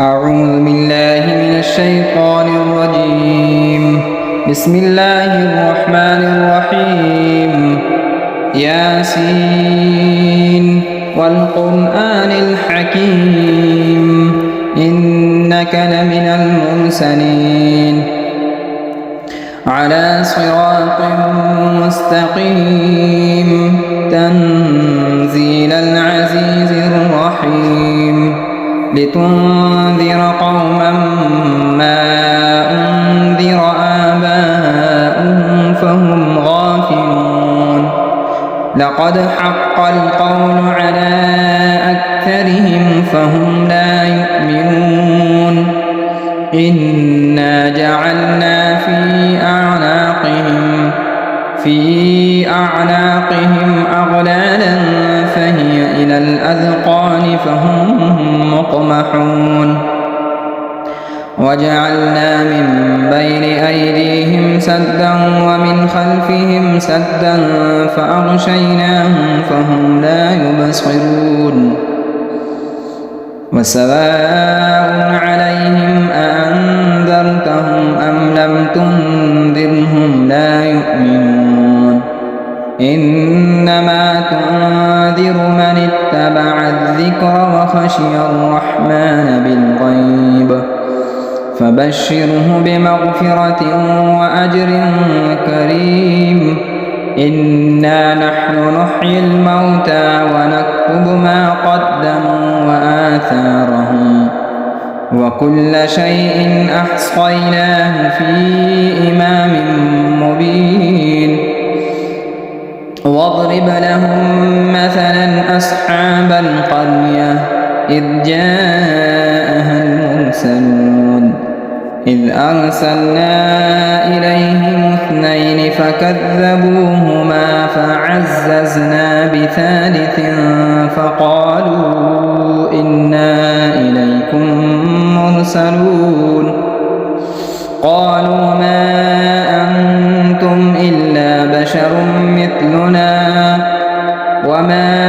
أعوذ بالله من الشيطان الرجيم. بسم الله الرحمن الرحيم. ياسين والقرآن الحكيم إنك لمن المرسلين على صراط مستقيم تنزيل العزيز الرحيم لتنذر قوما ما أنذر آباؤهم فهم غافلون لقد حق القول على أكثرهم فهم لا يؤمنون إنا جعلنا في أعناقهم أغلالا فهي إلى الأذقان فهم مقمحون وجعلنا من بين أيديهم سدا ومن خلفهم سدا فأغشيناهم فهم لا يبصرون وسواء عليهم أأنذرتهم أم لم تنذرهم لا يؤمنون إنما تنذر من اتبع الذكر وخشي الرحمن بالغيب فبشره بمغفرة وأجر كريم إنا نحن نحيي الموتى ونكتب ما قدموا وآثارهم وكل شيء أحصيناه في إمام مبين واضرب لهم مثلا أصحاب القرية إذ جاءها المرسلون إذ أرسلنا إليهم اثنين فكذبوهما فعززنا بثالث فقالوا إنا إليكم مرسلون قالوا ما أنتم إلا بشر مثلنا وما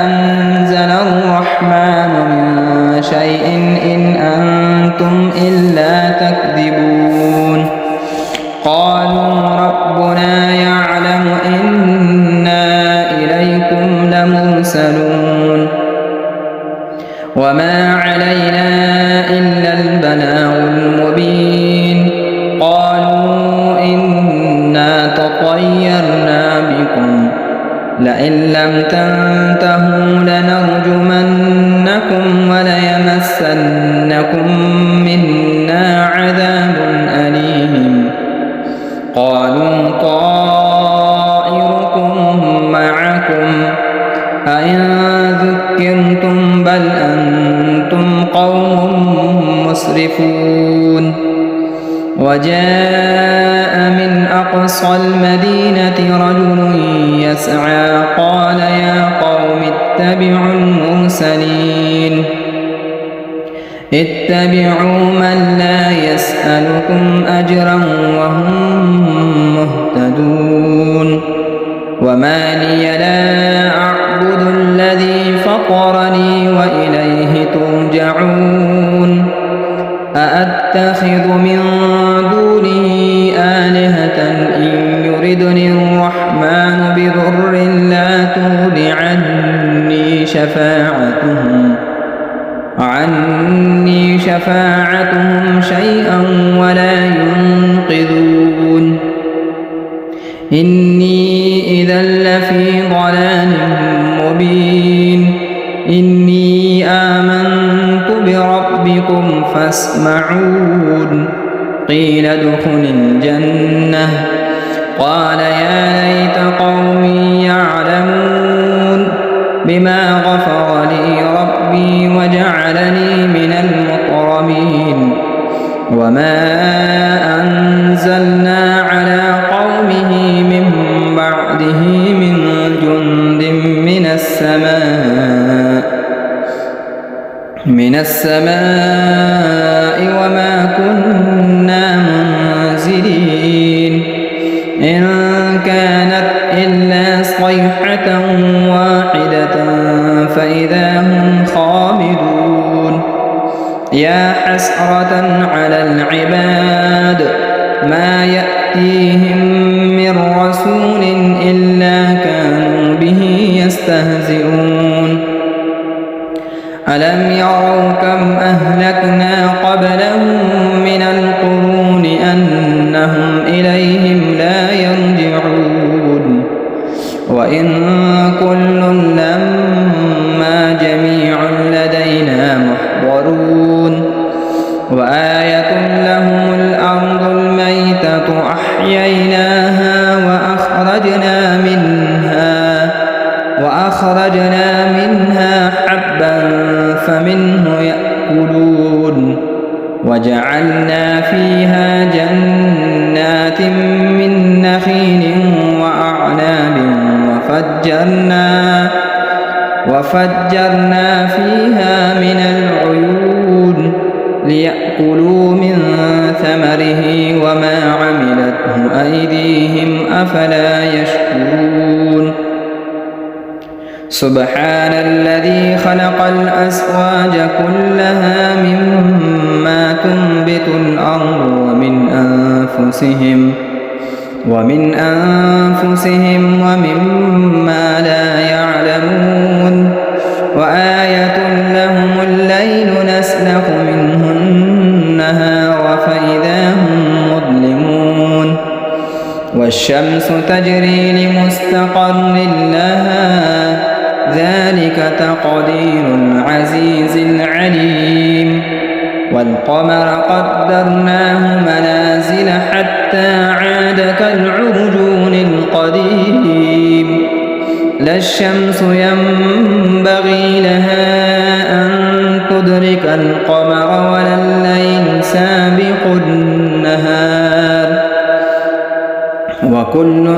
أنزل الرحمن من شيء إن أنتم إلا تكذبون قالوا ربنا يعلم إنا إليكم لمرسلون وما علينا إلا البلاغ المبين قالوا إنا تطيرنا بكم لئن لم تنتهوا لنرجمنكم وليمسنكم منا عذاب أليم قالوا طائركم معكم أئن ذكرتم بل أنتم قوم مسرفون وجاء من أقصى المدينة رجل يسعى قال يا قوم اتبعوا المرسلين اتبعوا من لا يسألكم أجرا وهم مهتدون وما لي لا أعبد الذي فطرني وإليه ترجعون أأتخذ من دونه آلهة إن يردني الرحمن بضر لا تغن عني شفاعتهم شيئا ولا ينقذون إني إذا لفي ضلال مبين إني آمنت بربكم فاسمعون قيل ادخل الجنة قال يا ليت قومي يعلمون بما غفر لي ربي وجعلني من المكرمين وما أنزلنا على قومه من بعده من جند من السماء وما كنا منزلين إن كانت إلا صيحة واحدة فإذا هم خامدون يا حسرة على العباد ما يأتيهم من رسول إلا كانوا به يستهزئون ألم يروا كم أهلكنا قبلهم من القرون أنهم إليهم لا يرجعون وإن كل لما جميع لدينا محضرون وآية لهم الأرض الميتة أحييناها وأخرجنا منها حبا فمنه يأكلون وجعلنا فيها جنات من نخيل وأعناب وفجرنا فيها من العيون ليأكلوا من ثمره وما عملته أيديهم أفلا يشكرون سبحان الذي خلق الأزواج كلها مما تنبت الأرض ومن أنفسهم ومما لا يعلمون وآية لهم الليل نسلخ منه النهار فإذا هم مظلمون والشمس تجري لمستقر لها ذلك تقدير العزيز العليم والقمر قدرناه منازل حتى عاد كالعرجون القديم لا الشمس ينبغي لها أن تدرك القمر ولا الليل سابق النهار وكل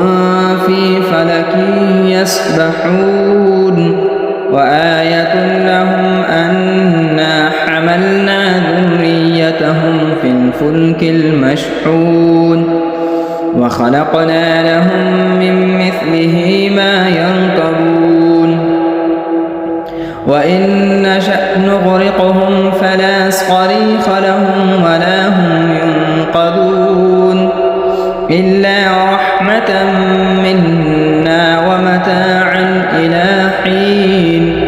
في فلك يسبحون وآية لهم أنا حملنا ذريتهم في الفلك المشحون وخلقنا لهم من مثله ما يركبون وإن نشأ نغرقهم فلا صريخ لهم ولا هم ينقذون إلا رحمة منا ومتاعا إلى حين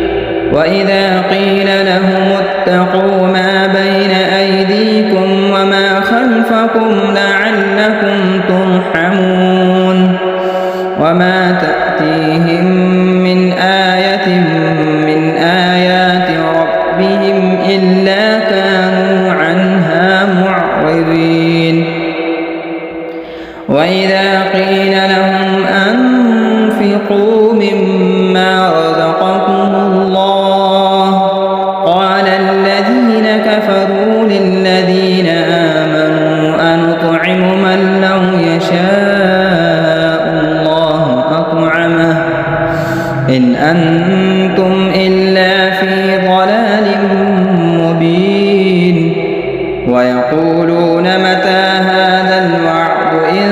وإذا قيل لهم اتقوا ما بين أيديكم وما خلفكم لعلكم ترحمون وما تأتيهم من آية من آيات ربهم إلا كانوا عنها معرضين وإذا قيل لهم أنفقوا مما رزقكم الله قال الذين كفروا للذين آمنوا أنطعم من لو يشاء الله أطعمه إن أنتم إلا في ضلال مبين ويقولون متى هذا الوعد إن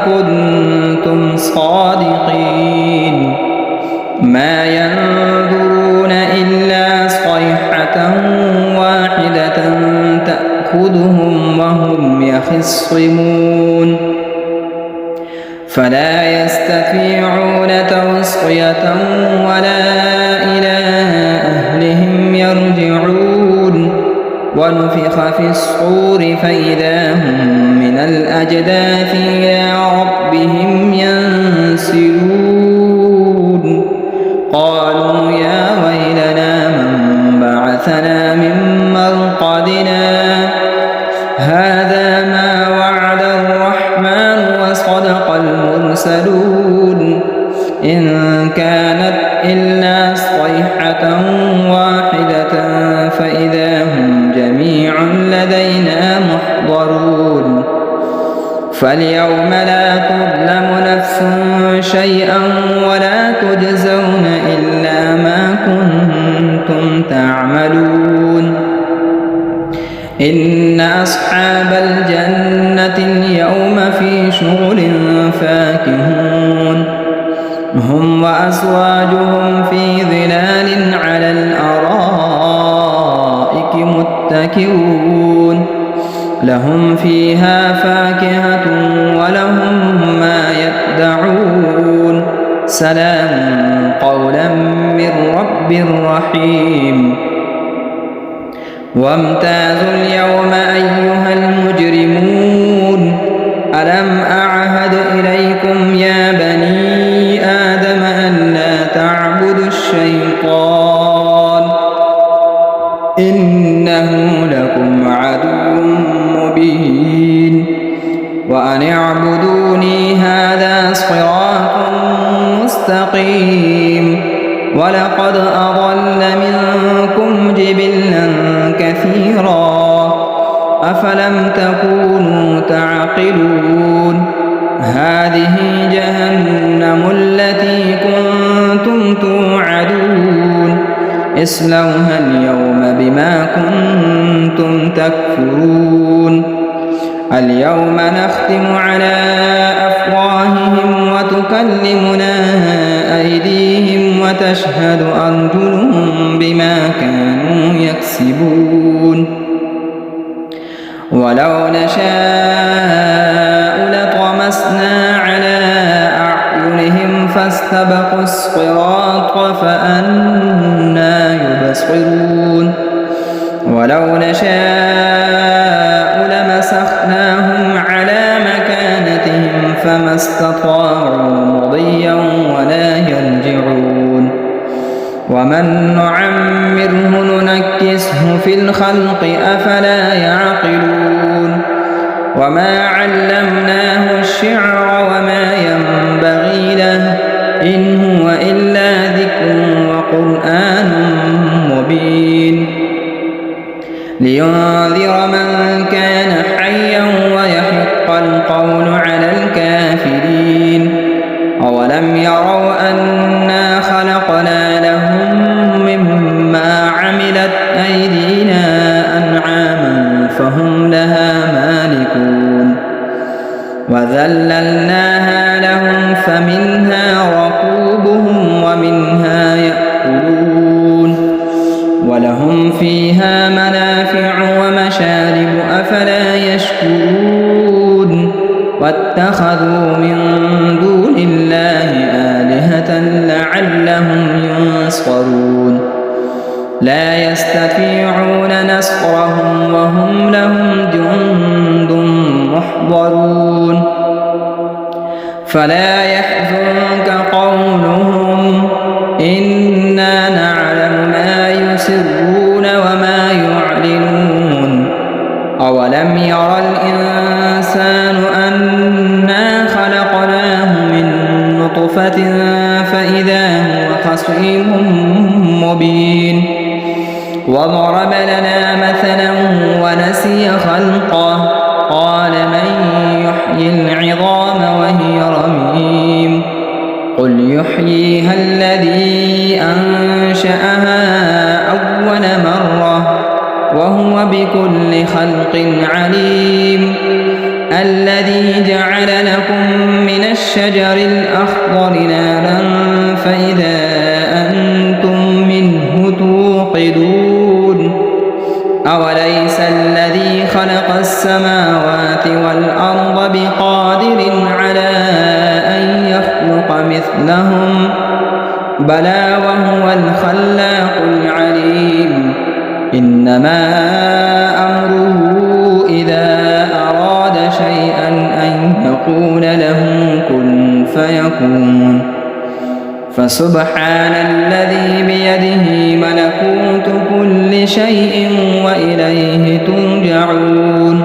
كنتم صادقين ما ينظرون إلا صيحة واحدة تأخذهم وهم يخصمون فلا يستطيعون توصية ولا إلى أهلهم يرجعون ونفخ في الصور فإذا هم من الأجداث إلى ربهم ينسلون قالوا يا ويلنا من بعثنا من مرقدنا هذا ما وعد الرحمن وصدق المرسلون إن كانت إلا صيحة واحدة فإذا هم جميع لدينا محضرون فاليوم لا تظلم نفس شيئا ولا تجزون إلا ما كنتم تعملون إن أصحاب الجنة اليوم في شغل فاكهون هم وأزواجهم في ظلال على الأرائك متكئون منكرون لهم فيها فاكهة ولهم ما يدعون سلام قولا من رب رحيم وامتازوا اليوم أيها المجرمون ألم أعهد إليكم يا بني آدم أن لا تعبدوا الشيطان إنه لكم عدو مبين وأن اعبدوني هذا صراط مستقيم ولقد أضل منكم جبلا كثيرا أفلم تكونوا تعقلون هذه جهنم التي كنتم توعدون اصلوها اليوم بما كنتم تكفرون اليوم نختم على أفواههم وتكلمنا أيديهم وتشهد أرجلهم بما كانوا يكسبون ولو نشاء لطمسنا على أعينهم فاستبقوا الصراط فأنى يبصرون ولو نشاء لمسخناهم على مكانتهم فما استطاعوا مضيا ولا يرجعون ومن نعمره ننكسه في الخلق أفلا يعقلون وما علمناه الشعر وما ينبغي له إن هو إلا ذكر وقرآن مبين لينذر من كان حيا ويحق القول على الكافرين أولم يروا أنا خلقنا لهم مما عملت أيدينا أنعاما فهم لها مالكون وذللناها لهم فمنها ركوبهم ومنها يأكلون ولهم فيها منافع ومشارب أفلا يشكرون واتخذوا من دون الله آلهة لعلهم ينصرون لا يستطيعون نصرهم وهم لهم جند محضرون فلا يحزنك قولهم إنا نعلم ما يسرون وما يعلنون أولم يرى الإنسان أنا خلقناه من نطفة فإذا هو خصيم مبين وضرب لنا مثلا ونسي خلقه قال من يحيي العظام وهي رميم قل يحييها الذي أنشأها أول مرة وهو بكل خلق عليم الذي جعل لكم من الشجر الأخضر نارا فإذا أنتم منه توقدون أوليس الذي خلق السماوات والأرض بقادر على أن يخلق مثلهم بلى وهو الخلاق العليم إنما أمره إذا أراد شيئا أن يقول له كن فيكون فسبحان الذي بيده ملكوت كل شيء وإليه ترجعون